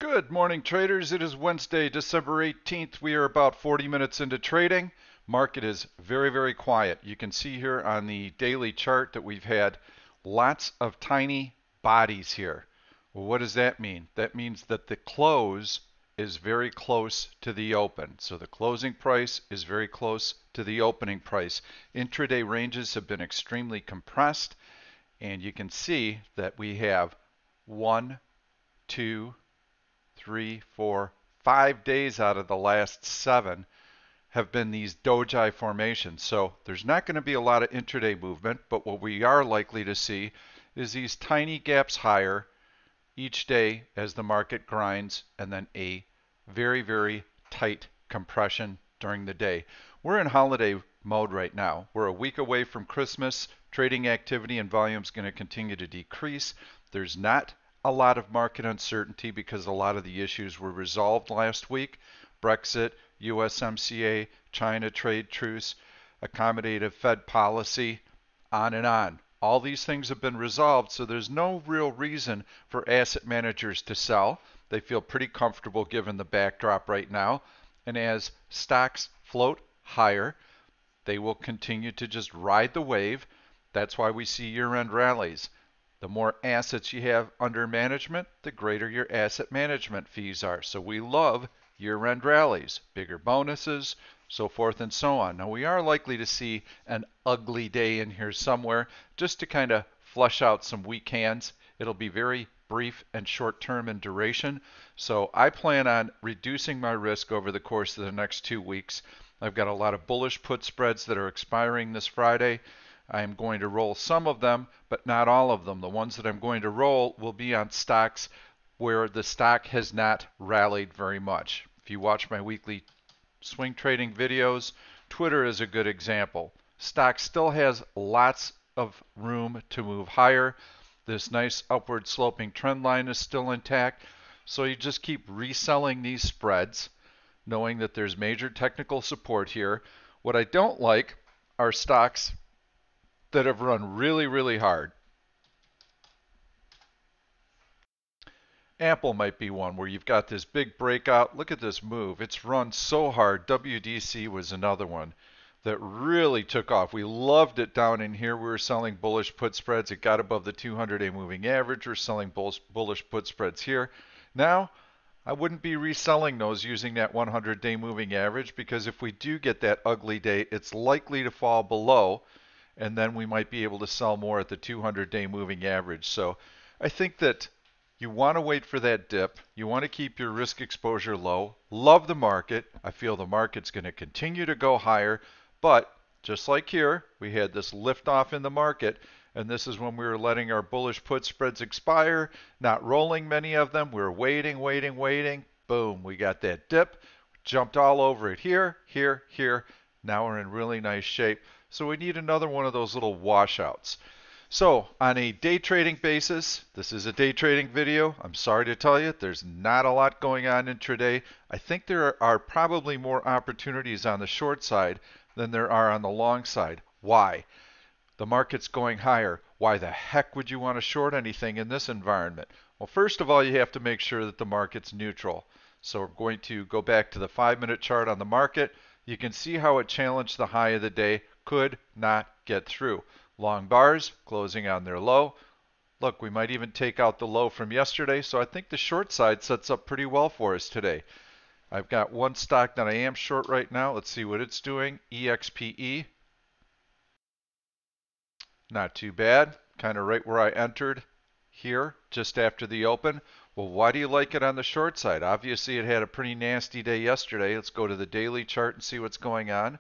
Good morning, traders. It is Wednesday, December 18th. We are about 40 minutes into trading. Market is very, very quiet. You can see here on the daily chart that we've had lots of tiny bodies here. Well, what does that mean? That means that the close is very close to the open. So the closing price is very close to the opening price. Intraday ranges have been extremely compressed, and you can see that we have 1, 2, 3, 4, 5 days out of the last 7 have been these doji formations. So there's not going to be a lot of intraday movement, but what we are likely to see is these tiny gaps higher each day as the market grinds, and then a very, very tight compression during the day. We're in holiday mode right now. We're a week away from Christmas. Trading activity and volume is going to continue to decrease. There's not a lot of market uncertainty because a lot of the issues were resolved last week. Brexit, USMCA, China trade truce, accommodative Fed policy, on and on. All these things have been resolved, so there's no real reason for asset managers to sell. They feel pretty comfortable given the backdrop right now. And as stocks float higher, they will continue to just ride the wave. That's why we see year-end rallies. The more assets you have under management, the greater your asset management fees are. So we love year-end rallies, bigger bonuses, so forth and so on. Now we are likely to see an ugly day in here somewhere just to kind of flush out some weak hands. It'll be very brief and short-term in duration. So I plan on reducing my risk over the course of the next 2 weeks. I've got a lot of bullish put spreads that are expiring this Friday. I am going to roll some of them, but not all of them. The ones that I'm going to roll will be on stocks where the stock has not rallied very much. If you watch my weekly swing trading videos, Twitter is a good example. Stock still has lots of room to move higher. This nice upward sloping trend line is still intact. So you just keep reselling these spreads, knowing that there's major technical support here. What I don't like are stocks that have run really, really hard. Apple might be one where you've got this big breakout. Look at this move. It's run so hard. WDC was another one that really took off. We loved it down in here. We were selling bullish put spreads. It got above the 200-day moving average. We're selling bullish put spreads here. Now, I wouldn't be reselling those using that 100-day moving average, because if we do get that ugly day, it's likely to fall below, and then we might be able to sell more at the 200-day moving average. So I think that you want to wait for that dip. You want to keep your risk exposure low. Love the market. I feel the market's going to continue to go higher, but just like here, we had this lift off in the market, and this is when we were letting our bullish put spreads expire, not rolling many of them. We were waiting, waiting, waiting. Boom, we got that dip. Jumped all over it here, here, here. Now we're in really nice shape. So we need another one of those little washouts. So on a day trading basis, this is a day trading video. I'm sorry to tell you, there's not a lot going on intraday. I think there are probably more opportunities on the short side than there are on the long side. Why? The market's going higher. Why the heck would you want to short anything in this environment? Well, first of all, you have to make sure that the market's neutral. So we're going to go back to the 5-minute chart on the market. You can see how it challenged the high of the day, could not get through. Long bars closing on their low. Look, we might even take out the low from yesterday, so I think the short side sets up pretty well for us today. I've got one stock that I am short right now. Let's see what it's doing. EXPE. Not too bad. Kind of right where I entered here just after the open. Well, why do you like it on the short side? Obviously, it had a pretty nasty day yesterday. Let's go to the daily chart and see what's going on.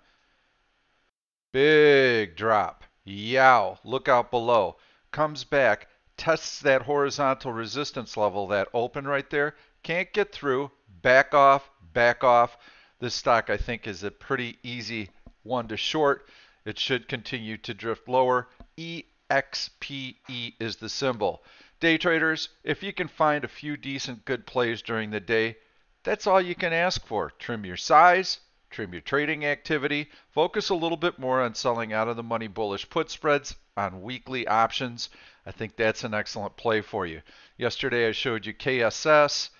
Big drop. Yow. Look out below. Comes back, tests that horizontal resistance level, that open right there. Can't get through. Back off, back off. This stock, I think, is a pretty easy one to short. It should continue to drift lower. EXPE is the symbol. Day traders, if you can find a few decent good plays during the day, that's all you can ask for. Trim your size, trim your trading activity, focus a little bit more on selling out of the money bullish put spreads on weekly options. I think that's an excellent play for you. Yesterday I showed you KSS.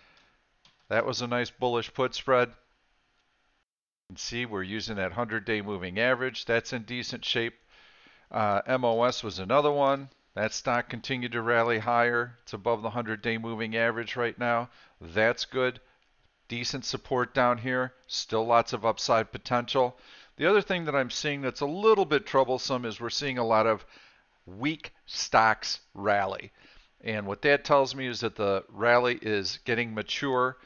That was a nice bullish put spread. You can see we're using that 100-day moving average. That's in decent shape. MOS was another one. That stock continued to rally higher. It's above the 100-day moving average right now. That's good. Decent support down here. Still lots of upside potential. The other thing that I'm seeing that's a little bit troublesome is we're seeing a lot of weak stocks rally. And what that tells me is that the rally is getting mature.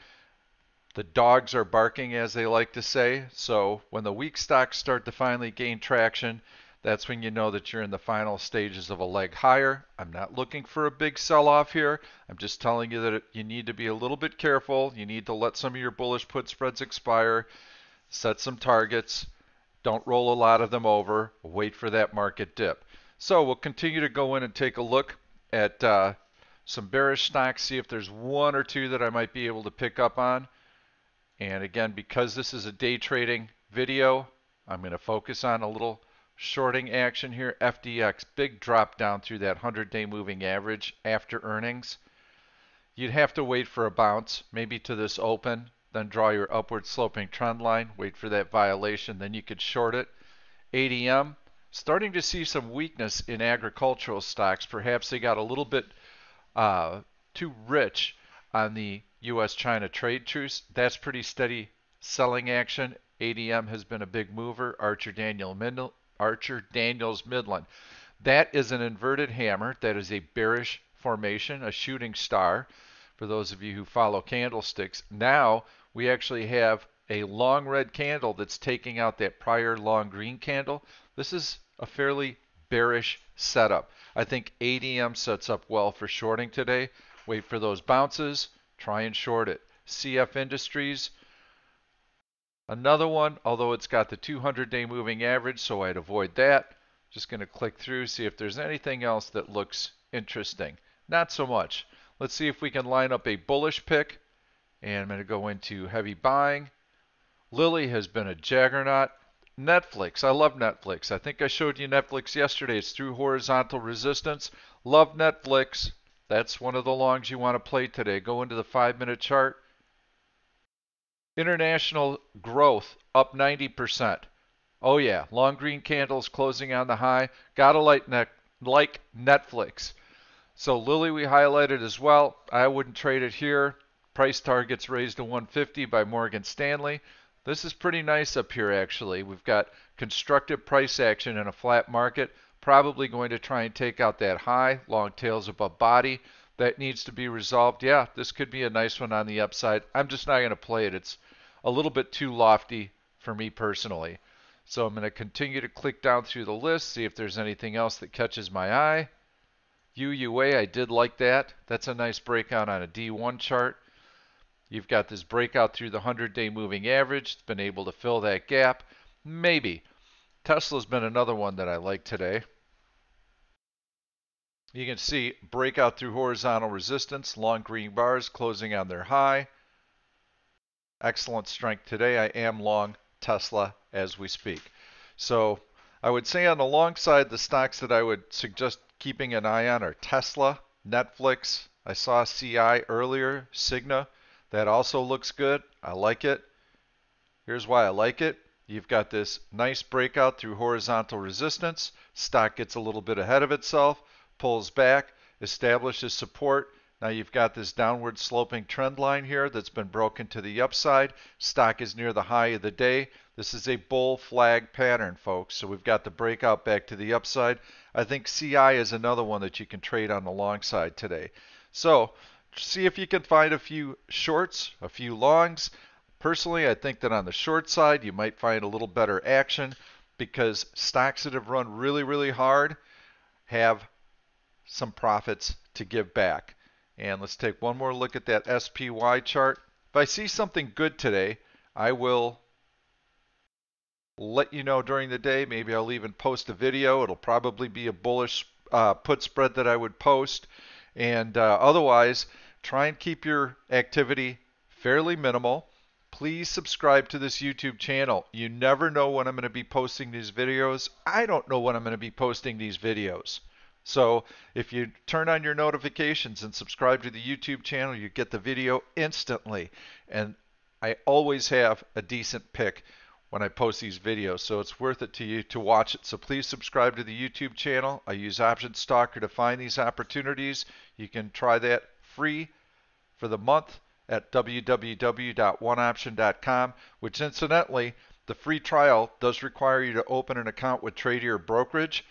The dogs are barking, as they like to say. So when the weak stocks start to finally gain traction, that's when you know that you're in the final stages of a leg higher. I'm not looking for a big sell-off here. I'm just telling you that you need to be a little bit careful. You need to let some of your bullish put spreads expire, set some targets. Don't roll a lot of them over. Wait for that market dip. So we'll continue to go in and take a look at some bearish stocks, see if there's one or two that I might be able to pick up on. And again, because this is a day trading video, I'm going to focus on a little shorting action here. FDX, big drop down through that 100-day moving average after earnings. You'd have to wait for a bounce, maybe to this open, then draw your upward sloping trend line, wait for that violation, then you could short it. ADM, starting to see some weakness in agricultural stocks. Perhaps they got a little bit too rich on the U.S.-China trade truce. That's pretty steady selling action. ADM has been a big mover. Archer Daniels Midland. That is an inverted hammer. That is a bearish formation, a shooting star. For those of you who follow candlesticks, now we actually have a long red candle that's taking out that prior long green candle. This is a fairly bearish setup. I think ADM sets up well for shorting today. Wait for those bounces, try and short it. CF Industries, another one, although it's got the 200-day moving average, so I'd avoid that. Just going to click through, see if there's anything else that looks interesting. Not so much. Let's see if we can line up a bullish pick. And I'm going to go into heavy buying. Lilly has been a juggernaut. Netflix, I love Netflix. I think I showed you Netflix yesterday. It's through horizontal resistance. Love Netflix. That's one of the longs you want to play today. Go into the 5-minute chart. International growth up 90%. Oh yeah, long green candles closing on the high. Gotta like Netflix. So Lilly we highlighted as well. I wouldn't trade it here. Price targets raised to 150 by Morgan Stanley. This is pretty nice up here actually. We've got constructive price action in a flat market. Probably going to try and take out that high. Long tails above body. That needs to be resolved. Yeah, this could be a nice one on the upside. I'm just not going to play it. It's a little bit too lofty for me personally. So I'm going to continue to click down through the list, see if there's anything else that catches my eye. UUA, I did like that. That's a nice breakout on a D1 chart. You've got this breakout through the 100-day moving average. It's been able to fill that gap. Maybe. Tesla's been another one that I like today. You can see breakout through horizontal resistance, long green bars closing on their high. Excellent strength today. I am long Tesla as we speak. So I would say on the long side, the stocks that I would suggest keeping an eye on are Tesla, Netflix. I saw CI earlier, Cigna. That also looks good. I like it. Here's why I like it. You've got this nice breakout through horizontal resistance. Stock gets a little bit ahead of itself, pulls back, establishes support. Now you've got this downward sloping trend line here that's been broken to the upside. Stock is near the high of the day. This is a bull flag pattern, folks. So we've got the breakout back to the upside. I think CI is another one that you can trade on the long side today. So see if you can find a few shorts, a few longs. Personally, I think that on the short side, you might find a little better action because stocks that have run really, really hard have some profits to give back. And let's take one more look at that SPY chart. If I see something good today, I will let you know during the day. Maybe I'll even post a video. It'll probably be a bullish put spread that I would post. And otherwise, try and keep your activity fairly minimal. Please subscribe to this YouTube channel. You never know when I'm going to be posting these videos. I don't know when I'm going to be posting these videos. So if you turn on your notifications and subscribe to the YouTube channel, you get the video instantly. And I always have a decent pick when I post these videos, so it's worth it to you to watch it. So please subscribe to the YouTube channel. I use Option Stalker to find these opportunities. You can try that free for the month at www.oneoption.com, which incidentally, the free trial does require you to open an account with Tradier Brokerage.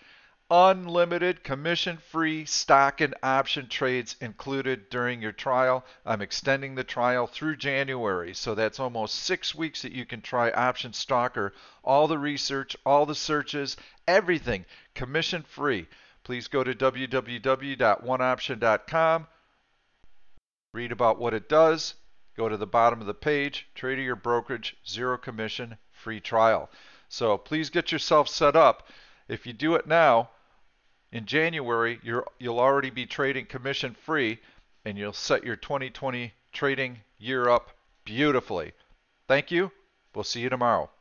Unlimited commission-free stock and option trades included during your trial. I'm extending the trial through January, so that's almost 6 weeks that you can try Option Stalker. All the research, all the searches, everything commission-free. Please go to www.oneoption.com. Read about what it does. Go to the bottom of the page, Tradier Brokerage, zero commission, free trial. So please get yourself set up. If you do it now, in January, you'll already be trading commission free, and you'll set your 2020 trading year up beautifully. Thank you. We'll see you tomorrow.